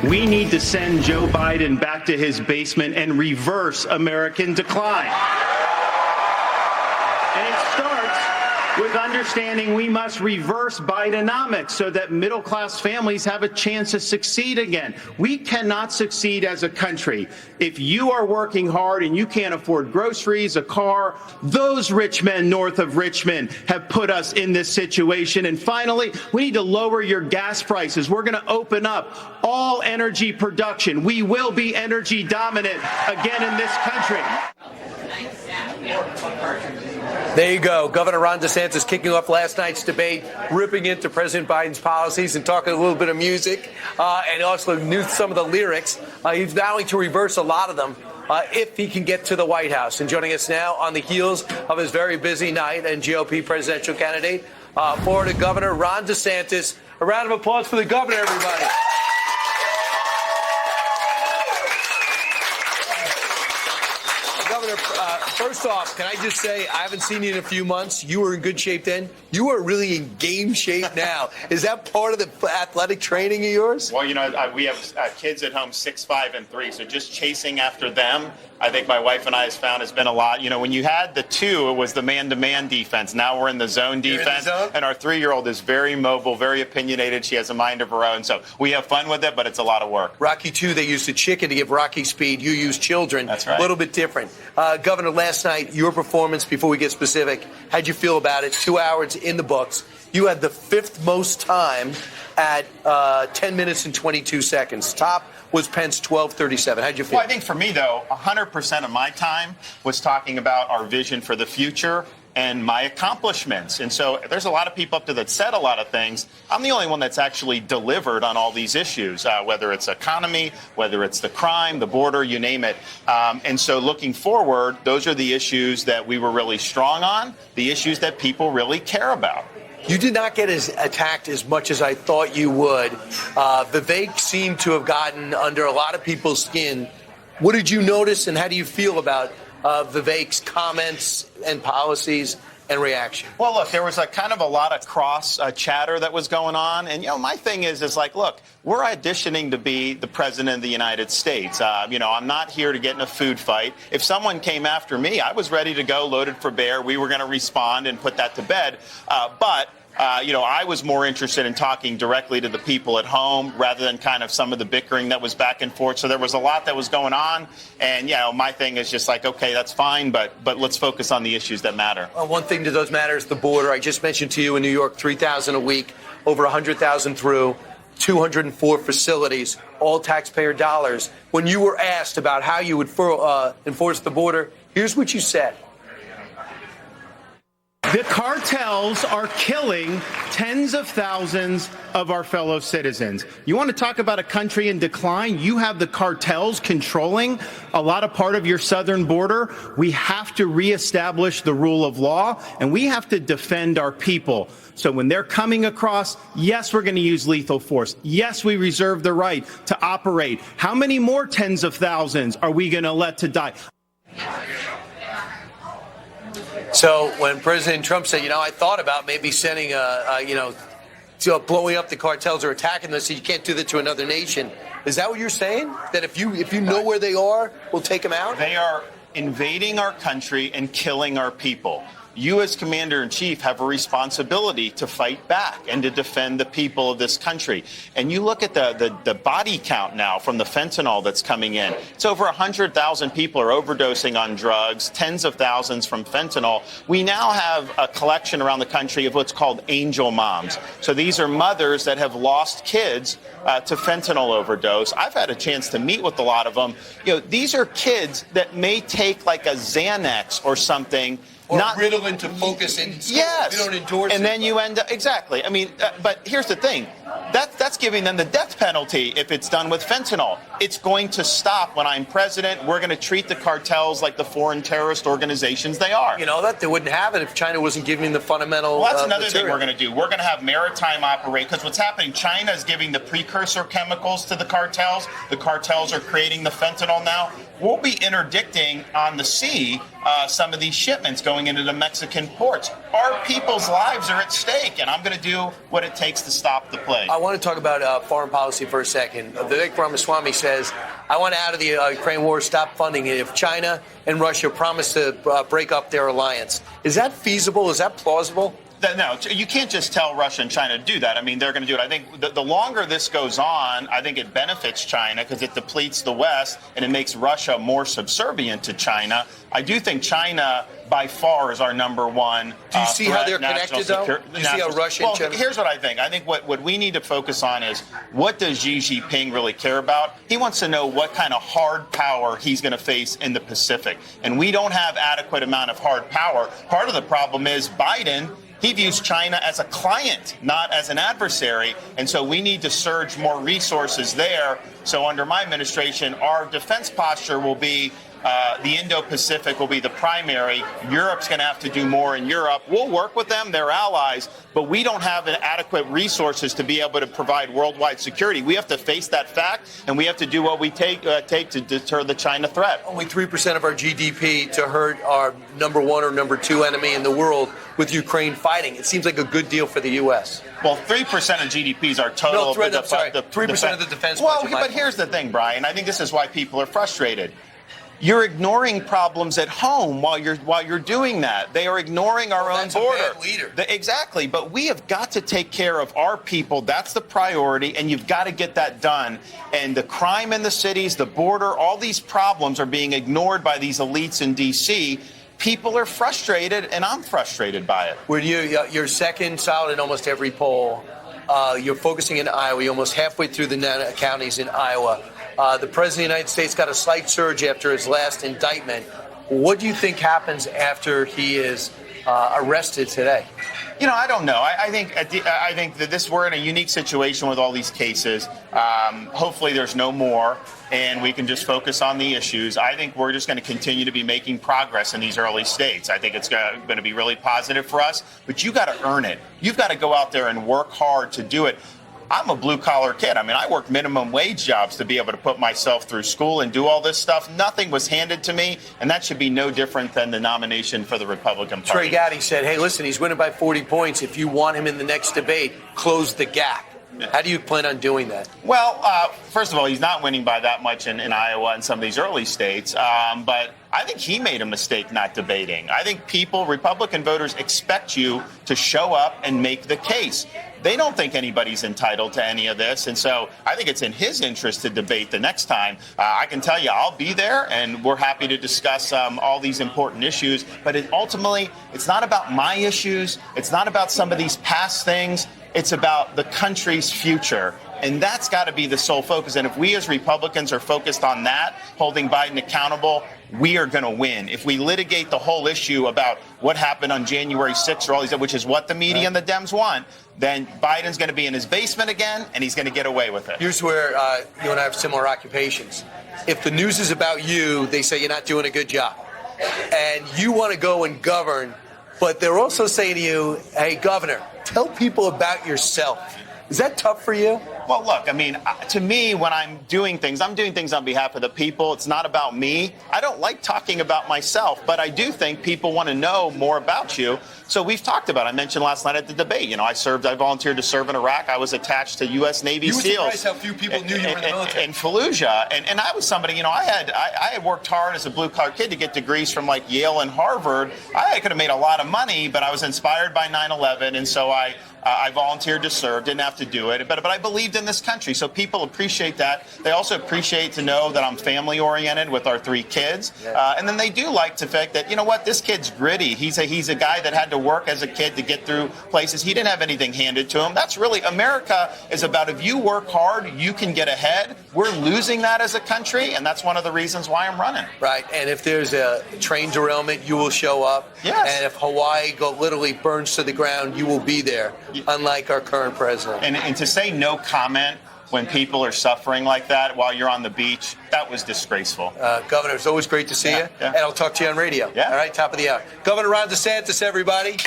We need to send Joe Biden back to his basement and reverse American decline. And it starts with understanding we must reverse Bidenomics so that middle-class families have a chance to succeed again. We cannot succeed as a country if you are working hard and you can't afford groceries, a car. Those rich men north of Richmond have put us in this situation. And finally, we need to lower your gas prices. We're going to open up all energy production. We will be energy dominant again in this country. There you go. Governor Ron DeSantis kicking off last night's debate, ripping into President Biden's policies and talking a little bit of music and also knew some of the lyrics. He's vowing to reverse a lot of them if he can get to the White House. And joining us now on the heels of his very busy night and GOP presidential candidate, Florida Governor Ron DeSantis. A round of applause for the governor, everybody. Governor, first off, can I just say, I haven't seen you in a few months. You were in good shape then. You are really in game shape now. Is that part of the athletic training of yours? Well, you know, we have kids at home, 6, 5, and 3. So just chasing after them, I think my wife and I has found has been a lot. You know, when you had the 2, it was the man-to-man defense. Now we're in the zone defense. The zone? And our 3-year-old is very mobile, very opinionated. She has a mind of her own. So we have fun with it, but it's a lot of work. Rocky 2, they used a chicken to give Rocky speed. You use children. That's right. A little bit different. Governor, last night, your performance, before we get specific, how'd you feel about it? 2 hours in the books. You had the 5th most time at 10 minutes and 22 seconds. Top was Pence, 12:37. How'd you feel? Well, I think for me, though, 100% of my time was talking about our vision for the future and my accomplishments. And so there's a lot of people up there that said a lot of things. I'm the only one that's actually delivered on all these issues, whether it's economy, whether it's the crime, the border, you name it. And so looking forward, those are the issues that we were really strong on, the issues that people really care about. You did not get attacked as much as I thought you would. Vivek seemed to have gotten under a lot of people's skin. What did you notice, and how do you feel about Vivek's comments and policies and reaction? Well, look, there was a kind of a lot of cross chatter that was going on. And, you know, my thing is like, look, we're auditioning to be the president of the United States. You know, I'm not here to get in a food fight. If someone came after me, I was ready to go, loaded for bear. We were going to respond and put that to bed. You know, I was more interested in talking directly to the people at home rather than kind of some of the bickering that was back and forth. So there was a lot that was going on. And, you know, my thing is just like, OK, that's fine. But let's focus on the issues that matter. Well, one thing that does matter is the border. I just mentioned to you in New York, 3,000 a week, over 100,000 through, 204 facilities, all taxpayer dollars. When you were asked about how you would enforce the border, here's what you said. The cartels are killing tens of thousands of our fellow citizens. You want to talk about a country in decline? You have the cartels controlling a lot of part of your southern border. We have to reestablish the rule of law, and we have to defend our people. So when they're coming across, yes, we're going to use lethal force. Yes, we reserve the right to operate. How many more tens of thousands are we going to let to die? So when President Trump said, you know, I thought about maybe sending blowing up the cartels or attacking them, so you can't do that to another nation. Is that what you're saying? That if you know where they are, we'll take them out? They are invading our country and killing our people. You as commander-in-chief have a responsibility to fight back and to defend the people of this country. And you look at the body count now from the fentanyl that's coming in. It's over 100,000 people are overdosing on drugs, tens of thousands from fentanyl. We now have a collection around the country of what's called angel moms. So these are mothers that have lost kids to fentanyl overdose. I've had a chance to meet with a lot of them. You know, these are kids that may take like a Xanax or something. Or not Ritalin to focus in school. Yes. You don't endorse and then you end up, exactly. I mean, but here's the thing. That's giving them the death penalty if it's done with fentanyl. It's going to stop when I'm president. We're going to treat the cartels like the foreign terrorist organizations they are. You know that they wouldn't have it if China wasn't giving the fundamental. Well, that's another thing we're going to do. We're going to have maritime operate, because what's happening, China is giving the precursor chemicals to the cartels. The cartels are creating the fentanyl now. we'll be interdicting on the sea some of these shipments going into the Mexican ports. Our people's lives are at stake, and I'm going to do what it takes to stop the plague. I want to talk about foreign policy for a second. Vivek Ramaswamy says, I want out of the Ukraine war, stop funding it if China and Russia promise to break up their alliance. Is that feasible? Is that plausible? No, you can't just tell Russia and China to do that. I mean, they're going to do it. I think the longer this goes on, I think it benefits China because it depletes the West and it makes Russia more subservient to China. I do think China, by far, is our number one. Do you see how they're connected, though? Do you see how Russia and China? Here's what I think. I think what we need to focus on is what does Xi Jinping really care about? He wants to know what kind of hard power he's going to face in the Pacific. And we don't have adequate amount of hard power. Part of the problem is Biden. He views China as a client, not as an adversary. And so we need to surge more resources there. So under my administration, our defense posture will be the Indo-Pacific will be the primary. Europe's going to have to do more in Europe. We'll work with them. They're allies. But we don't have adequate resources to be able to provide worldwide security. We have to face that fact, and we have to do what we take to deter the China threat. Only 3% of our GDP to hurt our number one or number two enemy in the world with Ukraine fighting. It seems like a good deal for the U.S. Well, 3% of GDP is our total. No, 3% of the defense budget. Well, but here's the thing, Brian. I think this is why people are frustrated. You're ignoring problems at home while you're doing that. They are ignoring our own border. That's a bad leader. Exactly. But we have got to take care of our people. That's the priority, and you've got to get that done. And the crime in the cities, the border, all these problems are being ignored by these elites in D.C. People are frustrated, and I'm frustrated by it. When you're second solid in almost every poll. You're focusing in Iowa. You're almost halfway through the counties in Iowa. The President of the United States got a slight surge after his last indictment. What do you think happens after he is arrested today? I don't know. I think that we're in a unique situation with all these cases. Hopefully there's no more, and we can just focus on the issues. I think we're just going to continue to be making progress in these early states. I think it's going to be really positive for us, but you got to earn it. You've got to go out there and work hard to do it. I'm a blue-collar kid. I mean, I worked minimum wage jobs to be able to put myself through school and do all this stuff. Nothing was handed to me, and that should be no different than the nomination for the Republican Party. Trey Gowdy said, hey, listen, he's winning by 40 points. If you want him in the next debate, close the gap. How do you plan on doing that? Well, first of all, he's not winning by that much in Iowa and some of these early states. But I think he made a mistake not debating. I think Republican voters expect you to show up and make the case. They don't think anybody's entitled to any of this. And so I think it's in his interest to debate the next time. I can tell you I'll be there, and we're happy to discuss all these important issues. But ultimately, it's not about my issues. It's not about some of these past things. It's about the country's future. And that's got to be the sole focus. And if we as Republicans are focused on that, holding Biden accountable, we are going to win. If we litigate the whole issue about what happened on January 6th or all these, which is what the media and the Dems want, then Biden's going to be in his basement again, and he's going to get away with it. Here's where you and I have similar occupations. If the news is about you, they say you're not doing a good job. And you want to go and govern, but they're also saying to you, hey, Governor, tell people about yourself. Is that tough for you? Well, look, I mean, to me, when I'm doing things on behalf of the people. It's not about me. I don't like talking about myself, but I do think people want to know more about you. So we've talked about it. I mentioned last night at the debate, I volunteered to serve in Iraq. I was attached to U.S. Navy SEALs. You were surprised how few people knew you were in the military. In Fallujah. And I was somebody, I had worked hard as a blue-collar kid to get degrees from like Yale and Harvard. I could have made a lot of money, but I was inspired by 9/11, and so I volunteered to serve, didn't have to do it, but I believed in this country. So people appreciate that. They also appreciate to know that I'm family-oriented with our 3 kids. And then they do like the fact that, this kid's gritty. He's a guy that had to work as a kid to get through places. He didn't have anything handed to him. That's really, America is about if you work hard, you can get ahead. We're losing that as a country, and that's one of the reasons why I'm running. Right. And if there's a train derailment, you will show up. Yes. And if Hawaii literally burns to the ground, you will be there. Unlike our current president. And to say no comment when people are suffering like that while you're on the beach, that was disgraceful. Governor, it's always great to see you. Yeah. And I'll talk to you on radio. Yeah. All right, top of the hour. Governor Ron DeSantis, everybody.